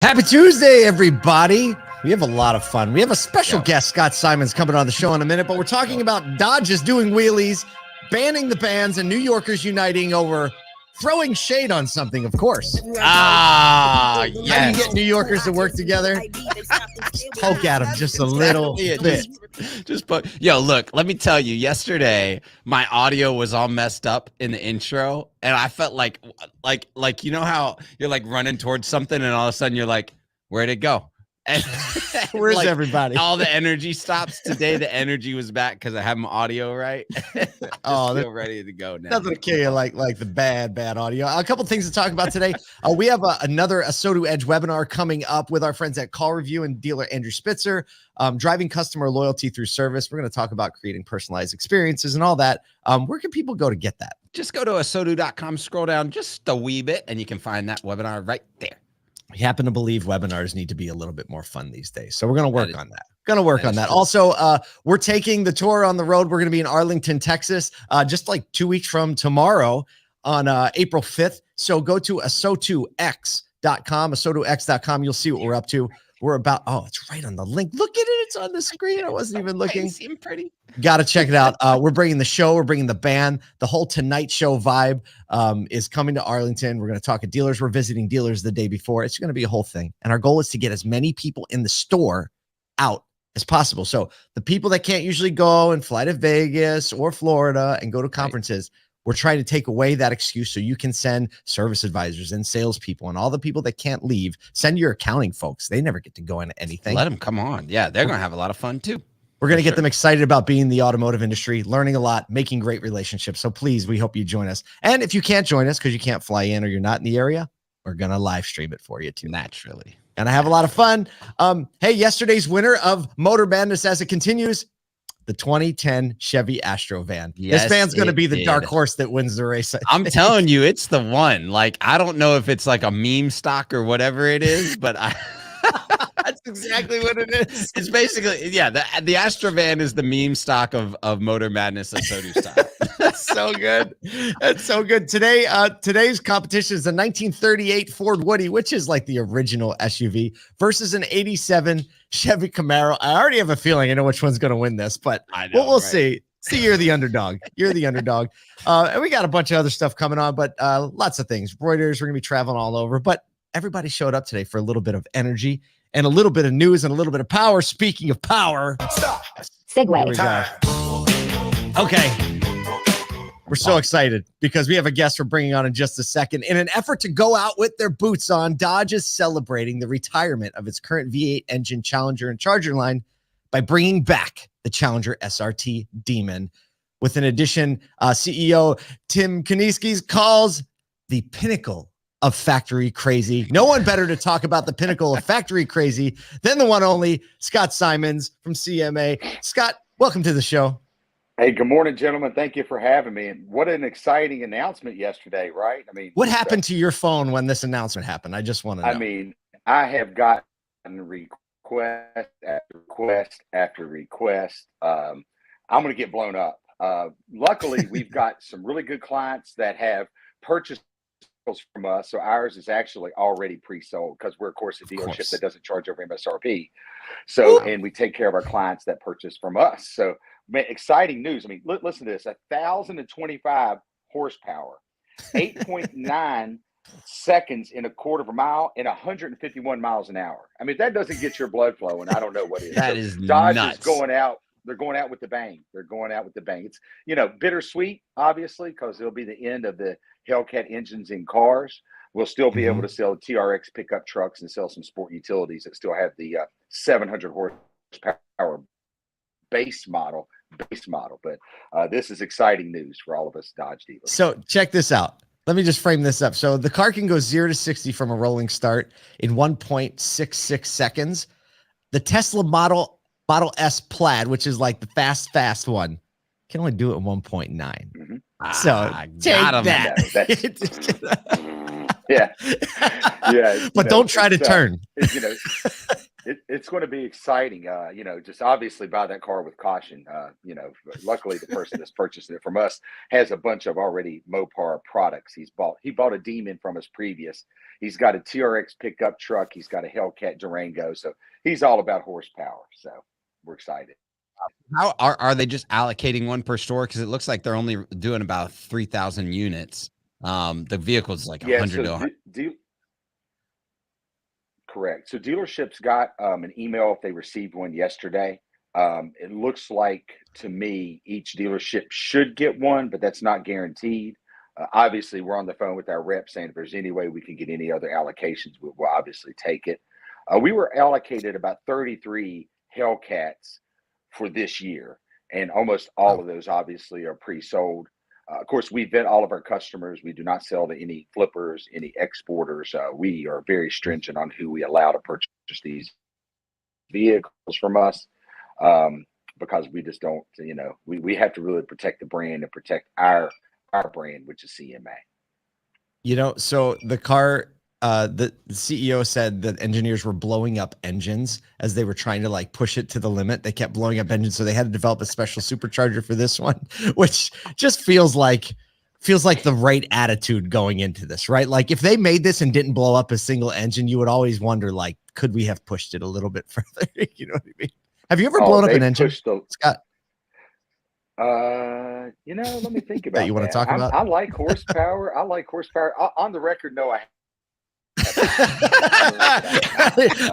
Happy Tuesday, everybody. We have a lot of fun. We have a special guest, Scott Simons, coming on the show in a minute, but we're talking about Dodges doing wheelies, banning the bans, and New Yorkers uniting over throwing shade on something, of course. Yes. How do you get New Yorkers to work together? Just poke at them just a little bit. Yo, look, let me tell you, yesterday my audio was all messed up in the intro, and I felt like you know how you're like running towards something and all of a sudden you're like, where'd it go? And where's like, everybody? All the energy stops. Today the energy was back because I have my audio right. Feel ready to go now. Nothing to kill you like the bad audio. A couple things to talk about today. We have another ASOTU Edge webinar coming up with our friends at Call Review and dealer Andrew Spitzer, driving customer loyalty through service. We're going to talk about creating personalized experiences and all that. Where can people go to get that? Just go to asotu.com, scroll down just a wee bit, and you can find that webinar right there. We happen to believe webinars need to be a little bit more fun these days. So we're going to work on that. Also, we're taking the tour on the road. We're going to be in Arlington, Texas, just like 2 weeks from tomorrow on April 5th. So go to asotux.com, asotux.com. You'll see what we're up to. We're about, it's right on the link. Look at it. It's on the screen. I wasn't even looking. Seem pretty. Got to check it out. We're bringing the show. We're bringing the band. The whole Tonight Show vibe is coming to Arlington. We're going to talk to dealers. We're visiting dealers the day before. It's going to be a whole thing. And our goal is to get as many people in the store out as possible. So the people that can't usually go and fly to Vegas or Florida and go to conferences, we're trying to take away that excuse so you can send service advisors and salespeople and all the people that can't leave. Send your accounting folks. They never get to go into anything. Let them come on. Yeah, they're going to have a lot of fun too. We're going to get them excited about being in the automotive industry, learning a lot, making great relationships. So please, we hope you join us. And if you can't join us because you can't fly in or you're not in the area, we're going to live stream it for you too. Naturally. And I have a lot of fun. Hey, yesterday's winner of Motor Madness as it continues, the 2010 Chevy Astro van. Yes, this van's going to be the dark horse that wins the race. I'm telling you, it's the one. Like, I don't know if it's like a meme stock or whatever it is, but that's exactly what it is. It's basically, the Astro van is the meme stock of Motor Madness and ASOTU stock. That's so good. That's so good. Today, today's competition is a 1938 Ford Woody, which is like the original SUV, versus an 87 Chevy Camaro. I already have a feeling I know which one's going to win this, but we'll see. See, you're the underdog. You're the underdog. And we got a bunch of other stuff coming on, but lots of things. Reuters, we're going to be traveling all over, but everybody showed up today for a little bit of energy and a little bit of news and a little bit of power. Speaking of power, Segue. Okay. We're so excited because we have a guest we're bringing on in just a second. In an effort to go out with their boots on, Dodge is celebrating the retirement of its current V8 engine Challenger and Charger line by bringing back the Challenger SRT Demon. With an addition, CEO Tim Kuniskis calls the pinnacle of factory crazy. No one better to talk about the pinnacle of factory crazy than the one only Scott Simons from CMA. Scott, welcome to the show. Hey, good morning, gentlemen. Thank you for having me. And what an exciting announcement yesterday, right? I mean, what happened to your phone when this announcement happened? I just want to know. I mean, I have gotten request after request after request. I'm going to get blown up. Luckily, we've got some really good clients that have purchased from us. So ours is actually already pre-sold because we're, of course, a dealership that doesn't charge over MSRP. So, and we take care of our clients that purchase from us. So, man, exciting news. I mean, listen to this: 1,025 horsepower, 8.9 seconds in a quarter of a mile, and 151 miles an hour. I mean, if that doesn't get your blood flowing, I don't know what is. That is Dodge nuts. Is going out. They're going out with the bang. They're going out with the bang. It's, bittersweet, obviously, because it'll be the end of the Hellcat engines in cars. We'll still be able to sell TRX pickup trucks and sell some sport utilities that still have the 700 horsepower base model. But this is exciting news for all of us Dodge dealers. So check this out. Let me just frame this up. So the car can go 0 to 60 from a rolling start in 1.66 seconds. The Tesla Model S Plaid, which is like the fast one, can only do it in 1.9. So take that. Yeah. But don't try to turn. It's going to be exciting. Just obviously buy that car with caution. Luckily the person that's purchasing it from us has a bunch of already Mopar products. He bought a Demon from us previous. He's got a TRX pickup truck. He's got a Hellcat Durango. So he's all about horsepower. So we're excited. How are they just allocating one per store? Because it looks like they're only doing about 3,000 units. The vehicle's like 100 to 100. Correct. So dealerships got an email if they received one yesterday. It looks like to me each dealership should get one, but that's not guaranteed. Obviously, we're on the phone with our rep saying if there's any way we can get any other allocations, we'll obviously take it. We were allocated about 33 Hellcats for this year, and almost all of those obviously are pre-sold. Of course, we vet all of our customers. We do not sell to any flippers, any exporters. We are very stringent on who we allow to purchase these vehicles from us, because we just don't, we have to really protect the brand and protect our brand, which is CMA. So the car, the CEO said that engineers were blowing up engines as they were trying to push it to the limit. They kept blowing up engines, so they had to develop a special supercharger for this one, which just feels like the right attitude going into this, right? Like if they made this and didn't blow up a single engine, you would always wonder, could we have pushed it a little bit further? You know what I mean? Have you ever blown up an engine, Scott? Let me think about that. You want to talk about? I like horsepower. On the record, no, I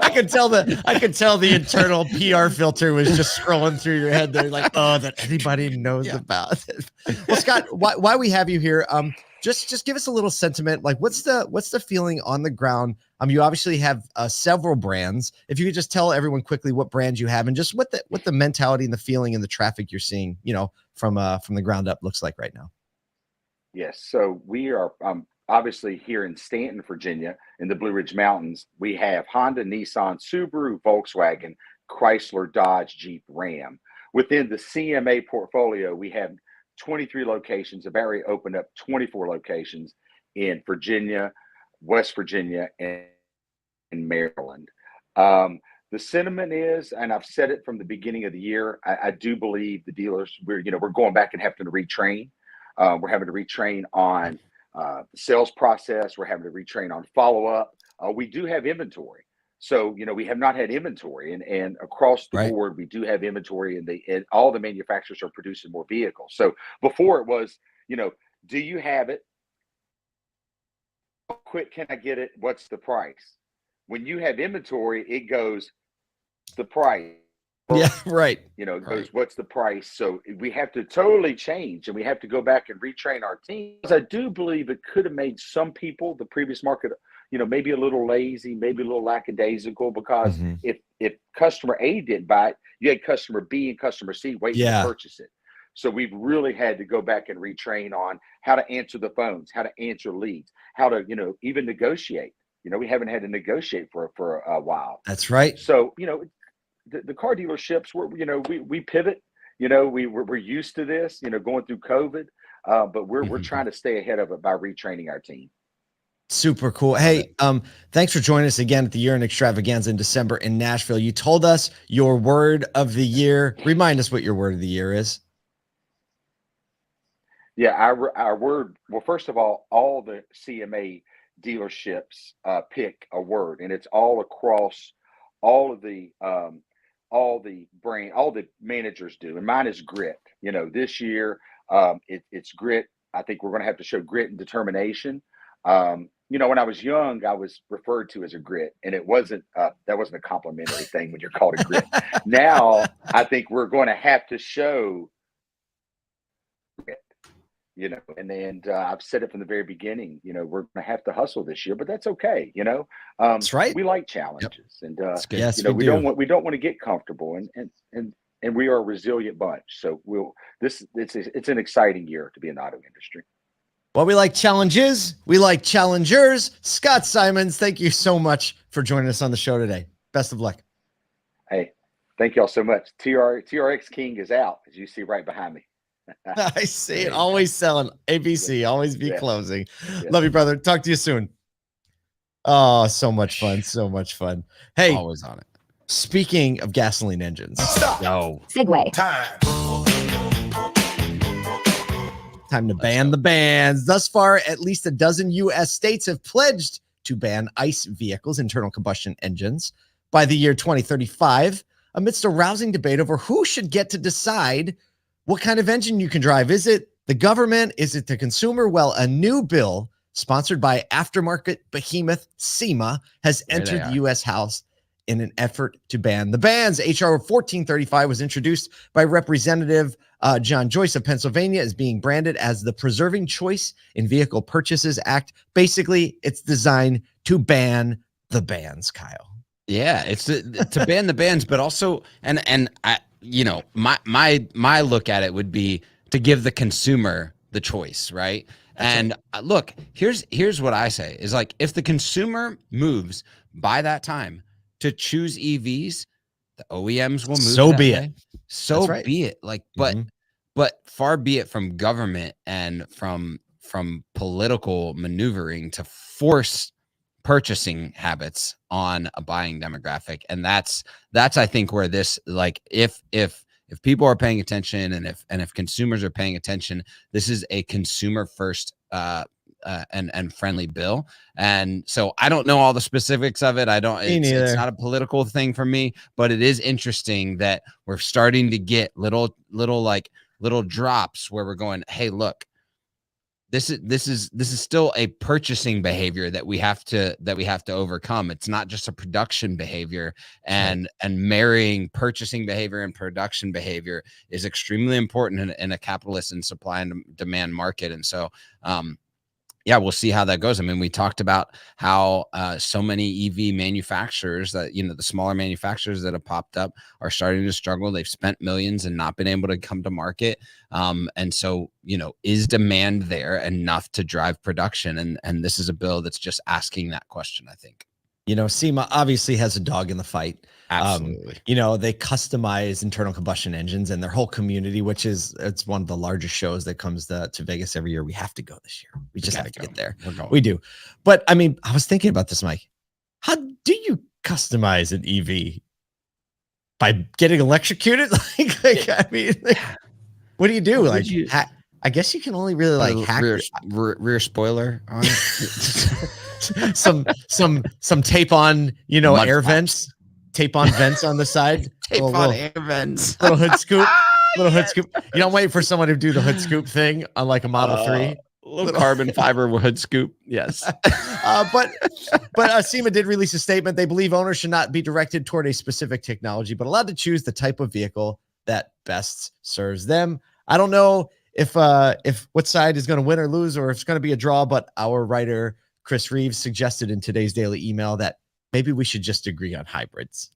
I could tell the internal PR filter was just scrolling through your head there, that anybody knows about it. Well, Scott, why we have you here? Just give us a little sentiment. What's the feeling on the ground? You obviously have several brands. If you could just tell everyone quickly what brands you have and just what the mentality and the feeling and the traffic you're seeing, from the ground up looks like right now. Yes. So we are obviously here in Stanton, Virginia, in the Blue Ridge Mountains. We have Honda, Nissan, Subaru, Volkswagen, Chrysler, Dodge, Jeep, Ram. Within the CMA portfolio, we have 23 locations. Have already opened up 24 locations in Virginia, West Virginia, and Maryland. The sentiment is, and I've said it from the beginning of the year, I do believe the dealers, we're going back and having to retrain. We're having to retrain on the sales process. We're having to retrain on follow-up. We do have inventory. So, we have not had inventory, and across the board, we do have inventory, and all the manufacturers are producing more vehicles. So before it was, do you have it? How quick can I get it? What's the price? When you have inventory, it goes the price. Yeah, right. It goes, what's the price? So we have to totally change, and we have to go back and retrain our team. I do believe it could have made some people, the previous market, maybe a little lazy, maybe a little lackadaisical, because if customer A didn't buy it, you had customer B and customer C waiting to purchase it. So we've really had to go back and retrain on how to answer the phones, how to answer leads, how to, even negotiate. We haven't had to negotiate for a while. That's right. So, the car dealerships, we pivot, we're used to this, going through COVID, but we're trying to stay ahead of it by retraining our team. Super cool. Hey, thanks for joining us again at the Year in Extravaganza in December in Nashville. You told us your word of the year. Remind us what your word of the year is. Yeah, our word. Well, first of all the CMA dealerships pick a word, and it's all across all the brand, all the managers do, and mine is grit. This year it's grit. I think we're going to have to show grit and determination. When I was young, I was referred to as a grit, and that wasn't a complimentary thing when you're called a grit. Now I think we're going to have to show grit. And then I've said it from the very beginning, we're going to have to hustle this year, but that's okay. That's right. We like challenges, and yes, we don't want to get comfortable, and we are a resilient bunch. So it's an exciting year to be in the auto industry. Well, we like challenges. We like challengers. Scott Simons, thank you so much for joining us on the show today. Best of luck. Hey, thank y'all so much. TRX King is out, as you see right behind me. I see it. Always selling. ABC, always be closing. Love you, brother. Talk to you soon. Oh, so much fun. So much fun. Hey, always on it. Speaking of gasoline engines, No. Segway. time to ban the bans. Thus far, at least a dozen U.S. states have pledged to ban ICE vehicles, internal combustion engines, by the year 2035, amidst a rousing debate over who should get to decide what kind of engine you can drive. Is it the government? Is it the consumer? Well, a new bill sponsored by aftermarket behemoth SEMA has entered the U.S. House in an effort to ban the bans. H.R. 1435 was introduced by Representative John Joyce of Pennsylvania, is being branded as the Preserving Choice in Vehicle Purchases Act. Basically, it's designed to ban the bans, Kyle. Yeah, it's to ban the bans, but also, and I, you know, my look at it would be to give the consumer the choice, right? And look, here's what I say is, like, if the consumer moves by that time to choose EVs, the OEMs will move. So be it. So be it. Like, but far be it from government and from political maneuvering to force purchasing habits on a buying demographic. And that's I think where this, like, if people are paying attention and if consumers are paying attention, this is a consumer first and friendly bill. And so I don't know all the specifics of it. It's not a political thing for me, but it is interesting that we're starting to get little drops where we're going, hey, look, this is still a purchasing behavior that we have to overcome. It's not just a production behavior, and marrying purchasing behavior and production behavior is extremely important in a capitalist and supply and demand market. And so, yeah, we'll see how that goes. I mean, we talked about how so many EV manufacturers that, you know, the smaller manufacturers that have popped up are starting to struggle. They've spent millions and not been able to come to market. And so, you know, is demand there enough to drive production? And this is a bill that's just asking that question, I think. You know, SEMA obviously has a dog in the fight. Absolutely. You know, they customize internal combustion engines, and their whole community, it's one of the largest shows that comes to Vegas every year. We have to go this year. We just have to get there. We do. But I mean, I was thinking about this, Mike. How do you customize an EV? By getting electrocuted? I mean, what do you do? I guess you can only really hack rear spoiler on it. some tape on, you know, air vents, tape on vents on the side, air vents, little hood scoop, hood scoop. You don't wait for someone to do the hood scoop thing on like a Model 3. Little carbon fiber hood scoop. Yes. But SEMA did release a statement. They believe owners should not be directed toward a specific technology, but allowed to choose the type of vehicle that best serves them. I don't know if what side is going to win or lose, or if it's going to be a draw, but our writer Chris Reeves suggested in today's daily email that maybe we should just agree on hybrids.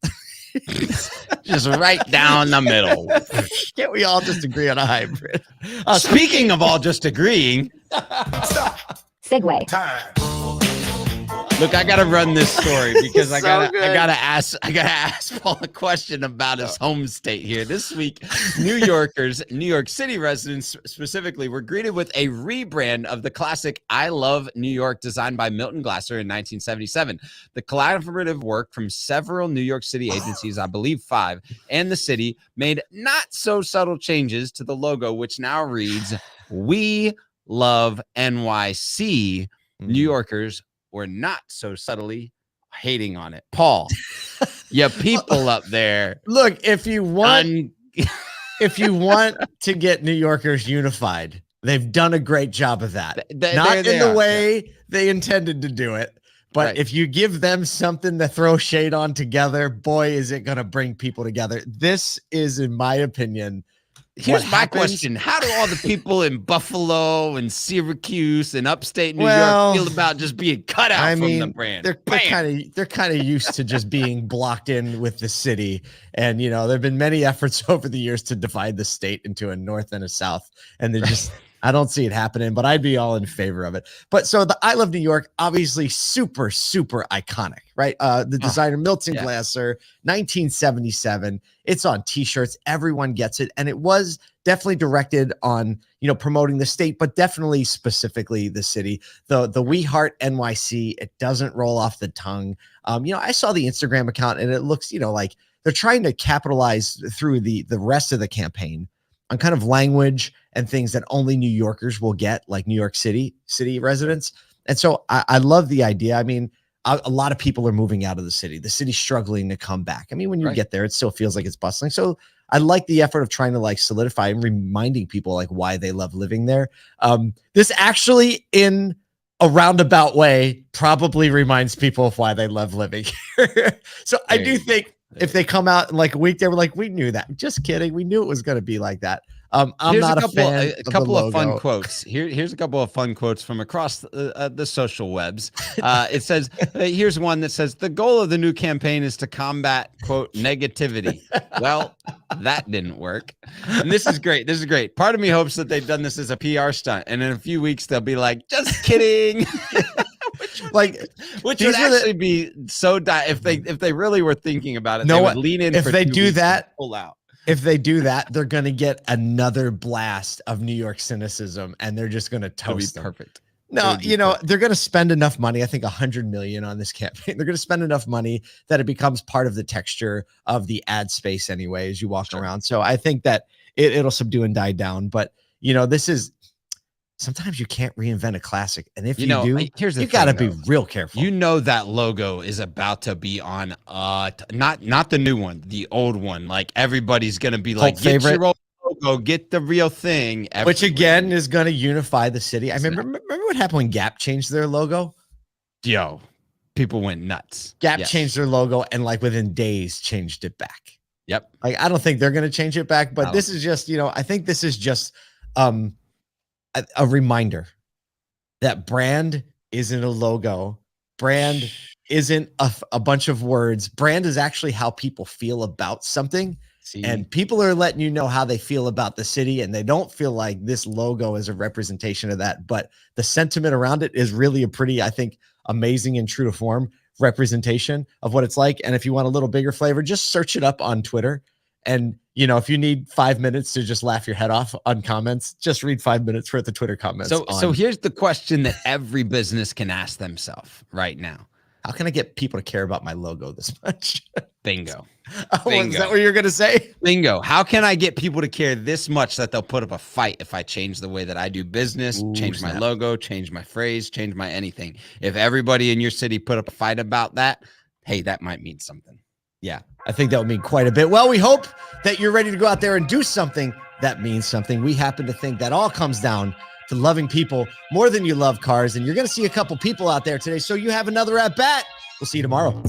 Just right down the middle. Can't we all just agree on a hybrid? Speaking of all just agreeing, Segway. Look, I gotta run this story because I gotta ask Paul a question about his home state here. This week, New York City residents specifically were greeted with a rebrand of the classic I Love New York designed by Milton Glasser in 1977. The collaborative work from several New York City agencies, I believe 5, and the city made not so subtle changes to the logo, which now reads, "We Love NYC." New Yorkers were not so subtly hating on it. Paul, you people up there. Look, if you want to get New Yorkers unified, they've done a great job of that. Not in the way they intended to do it, but if you give them something to throw shade on together, boy, is it going to bring people together. This is, in my opinion, here's my question. How do all the people in Buffalo and Syracuse and upstate New York feel about just being cut out from the brand? They're kind of used to just being blocked in with the city. And, you know, there've been many efforts over the years to divide the state into a north and a south. And I don't see it happening, but I'd be all in favor of it. But so the I Love New York, obviously super, super iconic, right? The designer Milton Glaser, 1977. It's on t-shirts. Everyone gets it. And it was definitely directed on, promoting the state, but definitely specifically the city. The We Heart NYC, it doesn't roll off the tongue. I saw the Instagram account and it looks, like they're trying to capitalize through the rest of the campaign on kind of language and things that only New Yorkers will get, like New York City residents. And so I love the idea. I mean, a lot of people are moving out of the city. The city's struggling to come back. I mean, when you get there, it still feels like it's bustling. So I like the effort of trying to solidify and reminding people why they love living there. This actually, in a roundabout way, probably reminds people of why they love living here. So I do think if they come out in a week, they were like, we knew that. Just kidding. We knew it was going to be like that. I'm not a fan. A couple of fun quotes. Here's a couple of fun quotes from across the social webs. It says, here's one that says, the goal of the new campaign is to combat, quote, negativity. Well, that didn't work. And this is great. This is great. Part of me hopes that they've done this as a PR stunt. And in a few weeks, they'll be like, just kidding. which would actually be so if they really were thinking about it, they would lean in. If for they do that, pull out. If they do that, they're going to get another blast of New York cynicism, and they're just going to toast them. Perfect. No, they're going to spend enough money. I think $100 million on this campaign. They're going to spend enough money that it becomes part of the texture of the ad space anyway, as you walk around. So I think that it'll subdue and die down. But this is sometimes you can't reinvent a classic, and if you do, you got to be real careful. That logo is about to be on not the new one, the old one. Like everybody's gonna be like, get your old logo, get the real thing, which again is gonna unify the city. I remember what happened when Gap changed their logo. Yo, people went nuts. Gap changed their logo and within days changed it back. Yep. I don't think they're gonna change it back, but this is just I think this is just a reminder that brand isn't a logo. Brand isn't a bunch of words. Brand is actually how people feel about something. And people are letting you know how they feel about the city, and they don't feel like this logo is a representation of that. But the sentiment around it is really a pretty, I think, amazing and true to form representation of what it's like. And if you want a little bigger flavor, just search it up on Twitter. And, if you need 5 minutes to just laugh your head off on comments, just read 5 minutes worth of Twitter comments. So here's the question that every business can ask themselves right now. How can I get people to care about my logo this much? Bingo. Is that what you're going to say? Bingo. How can I get people to care this much that they'll put up a fight if I change the way that I do business, change my logo, change my phrase, change my anything? If everybody in your city put up a fight about that, hey, that might mean something. Yeah, I think that would mean quite a bit. Well, we hope that you're ready to go out there and do something that means something. We happen to think that all comes down to loving people more than you love cars. And you're going to see a couple people out there today. So you have another at bat. We'll see you tomorrow.